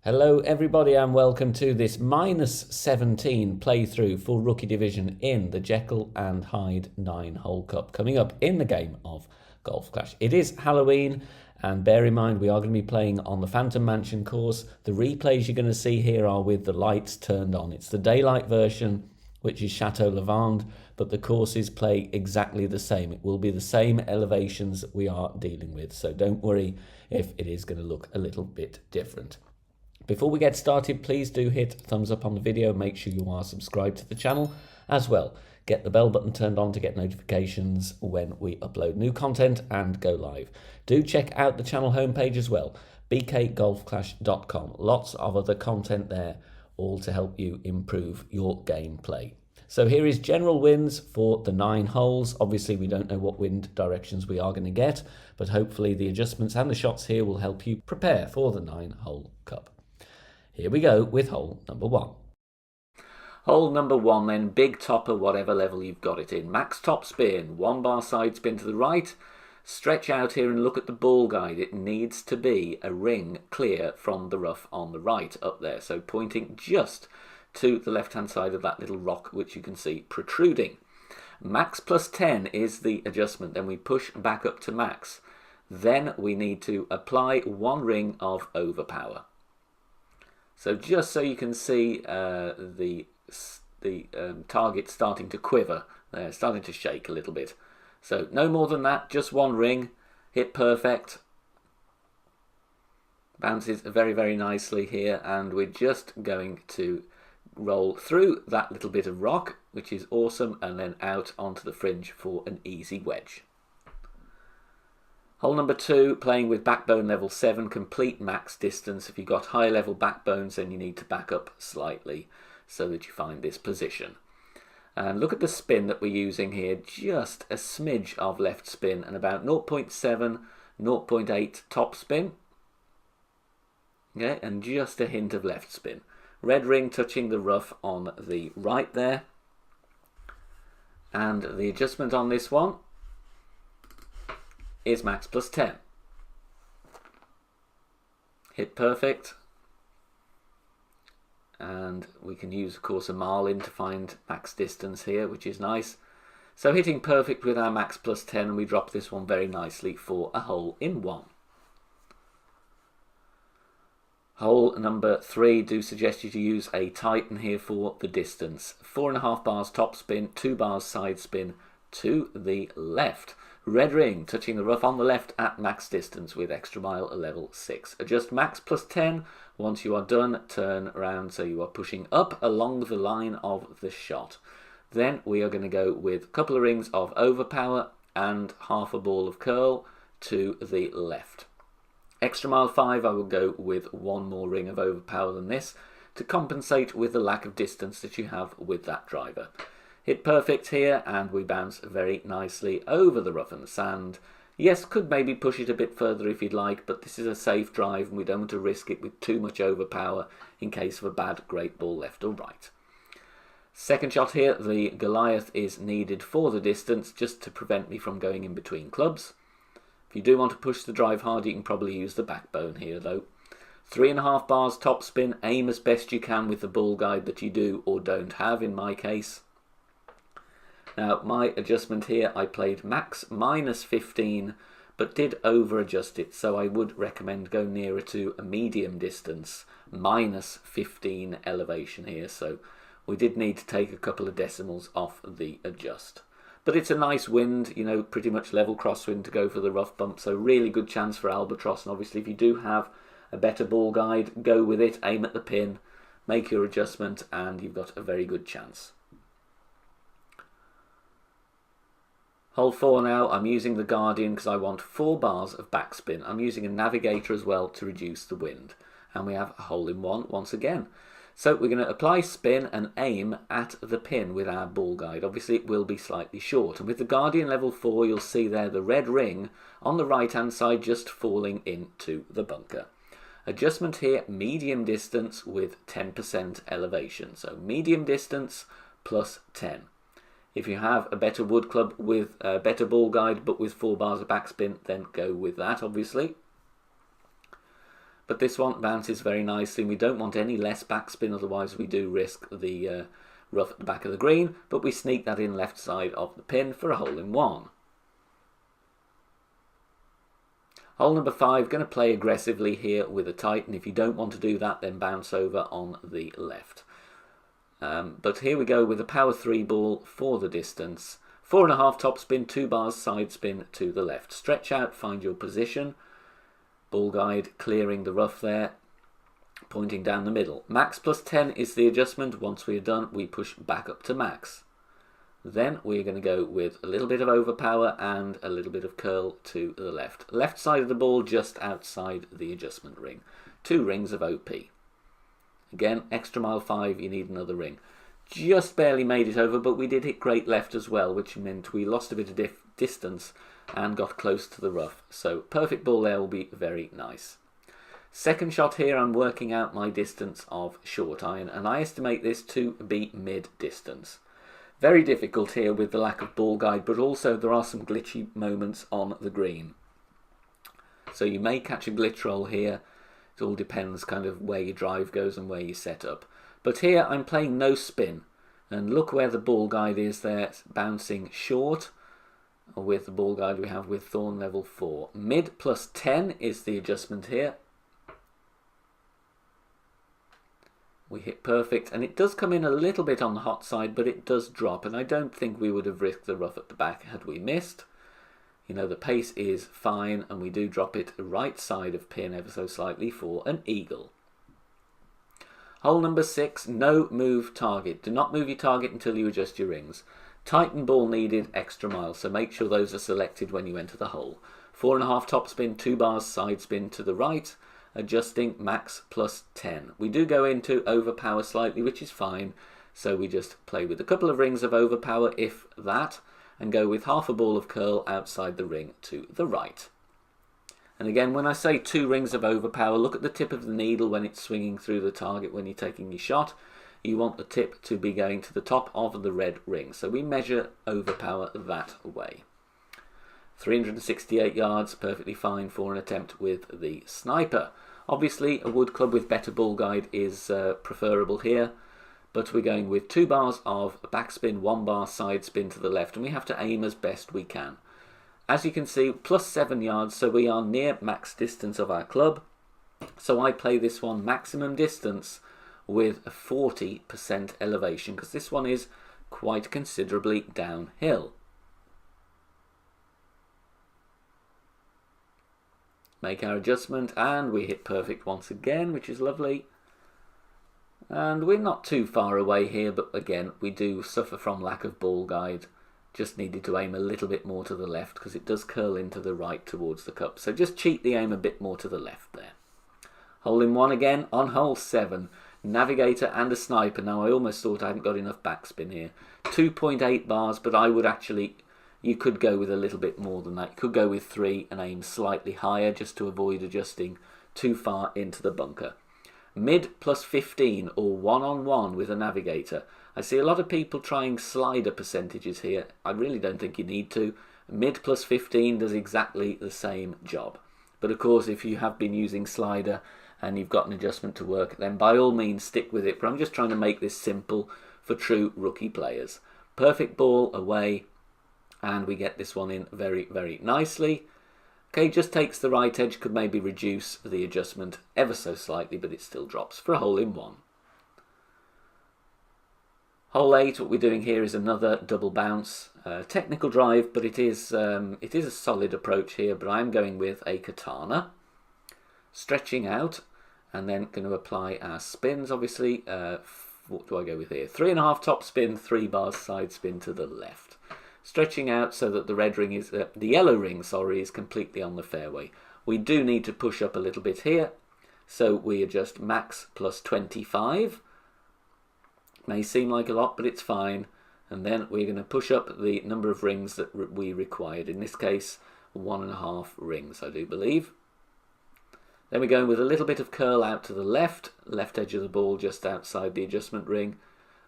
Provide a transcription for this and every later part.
Hello everybody and welcome to this -17 playthrough for Rookie Division in the Jekyll and Hyde 9-hole cup, coming up in the game of Golf Clash. It is Halloween, and bear in mind we are going to be playing on the Phantom Mansion course. The replays you're going to see here are with the lights turned on. It's the daylight version, which is Chateau Lavande, but the courses play exactly the same. It will be the same elevations that we are dealing with, so don't worry if it is going to look a little bit different. Before we get started, please do hit thumbs up on the video. Make sure you are subscribed to the channel as well. Get the bell button turned on to get notifications when we upload new content and go live. Do check out the channel homepage as well, bkgolfclash.com. Lots of other content there, all to help you improve your gameplay. So here is general wins for the 9 holes. Obviously, we don't know what wind directions we are going to get, but hopefully the adjustments and the shots here will help you prepare for the 9-hole cup. Here we go with hole number 1. Hole number 1 then, big topper, whatever level you've got it in. Max top spin, 1 bar side spin to the right. Stretch out here and look at the ball guide. It needs to be a ring clear from the rough on the right up there. So pointing just to the left-hand side of that little rock, which you can see protruding. Max plus 10 is the adjustment. Then we push back up to max. Then we need to apply 1 ring of overpower. So just so you can see the target starting to quiver, starting to shake a little bit. So no more than that, just 1 ring, hit perfect. Bounces very, very nicely here, and we're just going to roll through that little bit of rock, which is awesome, and then out onto the fringe for an easy wedge. Hole number 2, playing with backbone level 7, complete max distance. If you've got high level backbones, then you need to back up slightly so that you find this position. And look at the spin that we're using here, just a smidge of left spin and about 0.7, 0.8 top spin. Okay, and just a hint of left spin. Red ring touching the rough on the right there. And the adjustment on this one is max plus 10. Hit perfect. And we can use, of course, a marlin to find max distance here, which is nice. So hitting perfect with our max plus 10, and we drop this one very nicely for a hole in 1. Hole number 3, do suggest you to use a Titan here for the distance. 4.5 bars top spin, 2 bars side spin to the left. Red ring touching the rough on the left at max distance with extra mile level 6. Adjust max plus 10. Once you are done, turn around so you are pushing up along the line of the shot. Then we are going to go with a couple of rings of overpower and half a ball of curl to the left. Extra mile 5, I will go with 1 more ring of overpower than this to compensate with the lack of distance that you have with that driver. Hit perfect here, and we bounce very nicely over the rough and the sand. Yes, could maybe push it a bit further if you'd like, but this is a safe drive and we don't want to risk it with too much overpower in case of a bad great ball left or right. Second shot here, the Goliath is needed for the distance just to prevent me from going in between clubs. If you do want to push the drive hard, you can probably use the backbone here though. 3.5 bars top spin, aim as best you can with the ball guide that you do or don't have in my case. Now, my adjustment here, I played max minus 15, but did over adjust it, so I would recommend go nearer to a medium distance, minus 15 elevation here, so we did need to take a couple of decimals off the adjust. But it's a nice wind, you know, pretty much level crosswind to go for the rough bump, so really good chance for albatross, and obviously if you do have a better ball guide, go with it, aim at the pin, make your adjustment, and you've got a very good chance. Hole 4 now, I'm using the Guardian because I want 4 bars of backspin. I'm using a navigator as well to reduce the wind. And we have a hole in 1 once again. So we're going to apply spin and aim at the pin with our ball guide. Obviously it will be slightly short. And with the Guardian level 4, you'll see there the red ring on the right hand side just falling into the bunker. Adjustment here, medium distance with 10% elevation. So medium distance plus 10. If you have a better wood club with a better ball guide but with 4 bars of backspin, then go with that obviously. but this one bounces very nicely. We don't want any less backspin, otherwise we do risk the rough at the back of the green, but we sneak that in left side of the pin for a hole-in-one. Hole number 5, going to play aggressively here with a Titan. If you don't want to do that, then bounce over on the left. But here we go with a power 3 ball for the distance. 4.5 topspin, 2 bars side spin to the left. Stretch out, find your position. Ball guide clearing the rough there, pointing down the middle. Max plus 10 is the adjustment. Once we are done, we push back up to max. Then we're going to go with a little bit of overpower and a little bit of curl to the left. Left side of the ball just outside the adjustment ring. 2 rings of OP. Again, extra mile 5, you need another ring. Just barely made it over, but we did hit great left as well, which meant we lost a bit of distance and got close to the rough. So perfect ball there will be very nice. Second shot here, I'm working out my distance of short iron, and I estimate this to be mid distance. Very difficult here with the lack of ball guide, but also there are some glitchy moments on the green. So you may catch a glitch roll here. It all depends kind of where your drive goes and where you set up. But here I'm playing no spin, and look where the ball guide is there, bouncing short with the ball guide we have with thorn level 4. Mid plus 10 is the adjustment here. We hit perfect, and it does come in a little bit on the hot side, but it does drop, and I don't think we would have risked the rough at the back had we missed. You know, the pace is fine, and we do drop it right side of pin ever so slightly for an eagle. Hole number 6, no move target. Do not move your target until you adjust your rings. Tighten ball needed, extra mile, so make sure those are selected when you enter the hole. 4.5 topspin, 2 bars side spin to the right. Adjusting max plus 10. We do go into overpower slightly, which is fine, so we just play with a couple of rings of overpower, if that, and go with half a ball of curl outside the ring to the right. And again, when I say 2 rings of overpower, look at the tip of the needle when it's swinging through the target when you're taking your shot. You want the tip to be going to the top of the red ring, so we measure overpower that way. 368 yards, perfectly fine for an attempt with the sniper. Obviously, a wood club with better ball guide is preferable here, but we're going with 2 bars of backspin, 1 bar side spin to the left, and we have to aim as best we can. As you can see, plus 7 yards, so we are near max distance of our club. So I play this one maximum distance with a 40% elevation, because this one is quite considerably downhill. Make our adjustment, and we hit perfect once again, which is lovely. And we're not too far away here, but again, we do suffer from lack of ball guide. Just needed to aim a little bit more to the left, because it does curl into the right towards the cup. So just cheat the aim a bit more to the left there. Hole-in-one again on hole 7. Navigator and a sniper. Now, I almost thought I hadn't got enough backspin here. 2.8 bars, but I would actually... You could go with a little bit more than that. You could go with 3 and aim slightly higher just to avoid adjusting too far into the bunker. Mid plus 15 or 1-on-1 with a navigator. I see a lot of people trying slider percentages here. I really don't think you need to. Mid plus 15 does exactly the same job. But of course, if you have been using slider and you've got an adjustment to work, then by all means stick with it. But I'm just trying to make this simple for true rookie players. Perfect ball away. And we get this one in very, very nicely. Okay, just takes the right edge, could maybe reduce the adjustment ever so slightly, but it still drops for a hole-in-one. Hole 8, what we're doing here is another double bounce. Technical drive, but it is a solid approach here, but I'm going with a katana. Stretching out, and then going to apply our spins, obviously. What do I go with here? 3.5 top spin, 3 bars side spin to the left. Stretching out so that the red ring is, the yellow ring, sorry, is completely on the fairway. We do need to push up a little bit here, so we adjust max plus 25. May seem like a lot, but it's fine. And then we're going to push up the number of rings that we required. In this case, 1.5 rings, I do believe. Then we're going with a little bit of curl out to the left edge of the ball just outside the adjustment ring.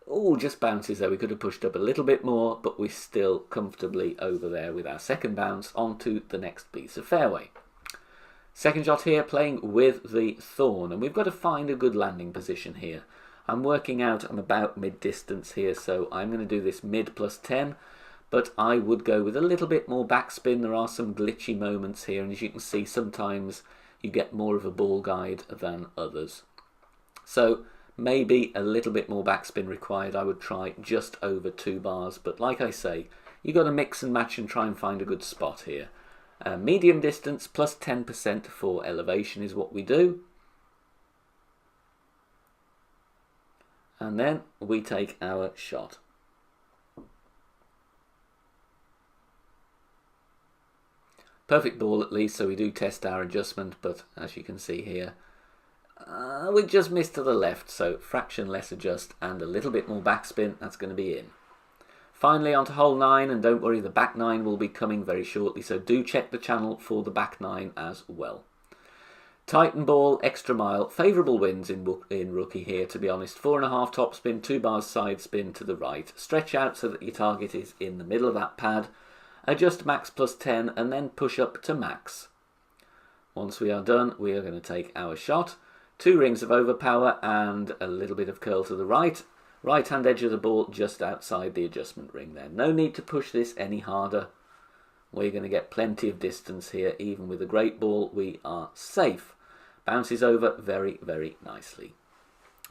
Oh, just bounces there. We could have pushed up a little bit more, but we're still comfortably over there with our second bounce onto the next piece of fairway. Second shot here, playing with the thorn, and we've got to find a good landing position here. I'm working out, I'm about mid-distance here, so I'm going to do this mid plus 10, but I would go with a little bit more backspin. There are some glitchy moments here, and as you can see, sometimes you get more of a ball guide than others. So maybe a little bit more backspin required. I would try just over 2 bars, but like I say, you got to mix and match and try and find a good spot here. Medium distance plus 10% for elevation is what we do. And then we take our shot. Perfect ball at least, so we do test our adjustment, but as you can see here, we just missed to the left, so fraction less adjust and a little bit more backspin, that's going to be in. Finally onto hole 9, and don't worry, the back 9 will be coming very shortly, so do check the channel for the back 9 as well. Tighten ball, extra mile, favourable winds in rookie here, to be honest. 4.5 top spin, 2 bars side spin to the right. Stretch out so that your target is in the middle of that pad. Adjust max plus 10 and then push up to max. Once we are done, we are going to take our shot. 2 rings of overpower and a little bit of curl to the right. Right hand edge of the ball just outside the adjustment ring there. No need to push this any harder. We're going to get plenty of distance here. Even with a great ball, we are safe. Bounces over very, very nicely.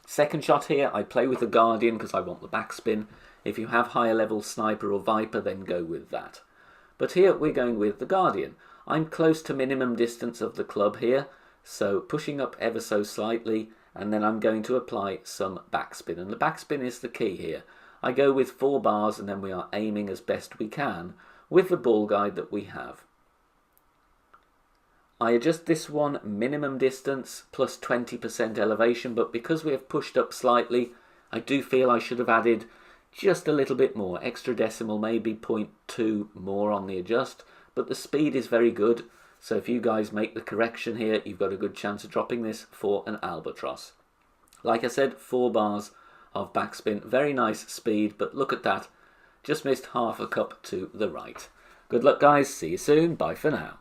Second shot here, I play with the Guardian because I want the backspin. If you have higher level Sniper or Viper, then go with that. But here we're going with the Guardian. I'm close to minimum distance of the club here, so pushing up ever so slightly, and then I'm going to apply some backspin. And the backspin is the key here. I go with 4 bars and then we are aiming as best we can with the ball guide that we have. I adjust this one minimum distance plus 20% elevation, but because we have pushed up slightly, I do feel I should have added just a little bit more, extra decimal, maybe 0.2 more on the adjust, but the speed is very good. So if you guys make the correction here, you've got a good chance of dropping this for an albatross. Like I said, 4 bars of backspin, very nice speed, but look at that, just missed half a cup to the right. Good luck guys, see you soon, bye for now.